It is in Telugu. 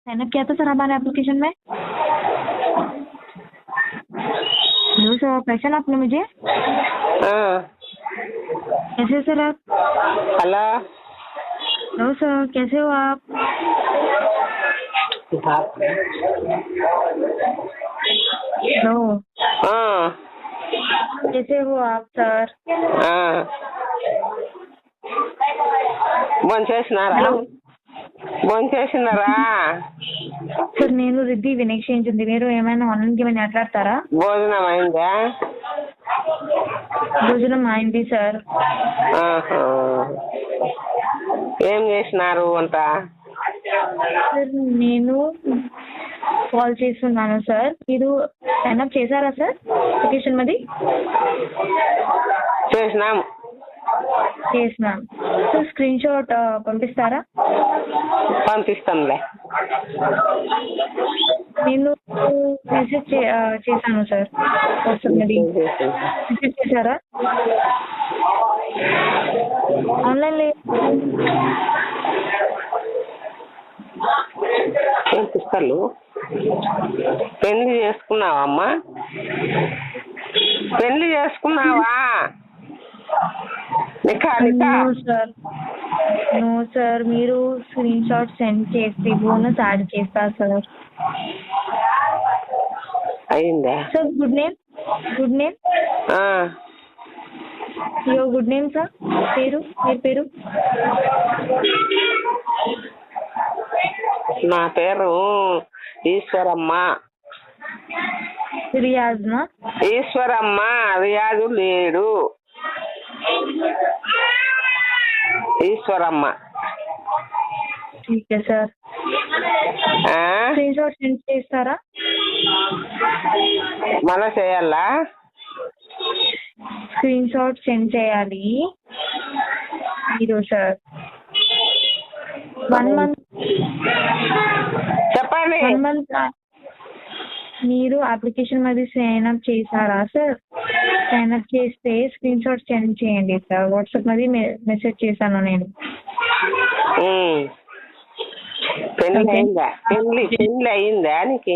साइन अप किया था सर हमारे एप्लीकेशन में। हेलो सर, पहचान आपने मुझे? हाँ। कैसे हो सर आप? हेलो। हेलो सर, कैसे हो आप? हेलो। हाँ। कैसे हो आप सर? हाँ। భోంచేసినారా? భోంచేసినారా? సార్ నేను రిద్ధి వినయ్ ఉంది. మీరు ఏమైనా ఆన్లైన్ గేమ్ మాట్లాడతారా? భోజనం అయిందా? భోజనం అయింది సార్. ఆహా. ఏం చేసినారు వంట? సార్ నేను కాల్ చేస్తున్నాను సార్. మీరు సైన్ అప్ చేశారా సార్ అప్లికేషన్ మాది? చేసినాం. సార్ స్క్రీన్ షాట్ పంపిస్తారా? పంపిస్తాంలే. నేను మెసేజ్ చేశాను సార్ వాట్సాప్ మాది. మెసేజ్ చేశారా? ఆన్లైన్ ఏం పుస్తకాలు? పెళ్లి చేసుకున్నావా అమ్మా? పెళ్లి చేసుకున్నావా? నో సార్, మీరు స్క్రీన్ షాట్ సెండ్ చేసి బోనస్ యాడ్ చేస్తారు సార్. అయిందా sir? Good name your good name sir. మీ పేరు? నా పేరు ఈశ్వరమ్మ. రియాజ్నా? ఈశ్వరమ్మ. రియాజు లేడు. ఈశ్వరమ్మ. ठीक है సార్. స్క్రీన్ షాట్ సెండ్ చేస్తారా? మళ్ళా చేయాలా? స్క్రీన్ షాట్ సెండ్ చేయాలి మీరు సార్. 1 month చెప్పండి. 1 month మీరు అప్లికేషన్ మాది సైన్ అప్ చేశారా సార్? సైన్ అప్ చేస్తే స్క్రీన్ షాట్ సెండ్ చేయండి సార్. వాట్సాప్ మాది మెసేజ్ చేశాను నేను. పెళ్లి అయిందా? పెళ్లి అయిందా నీకు?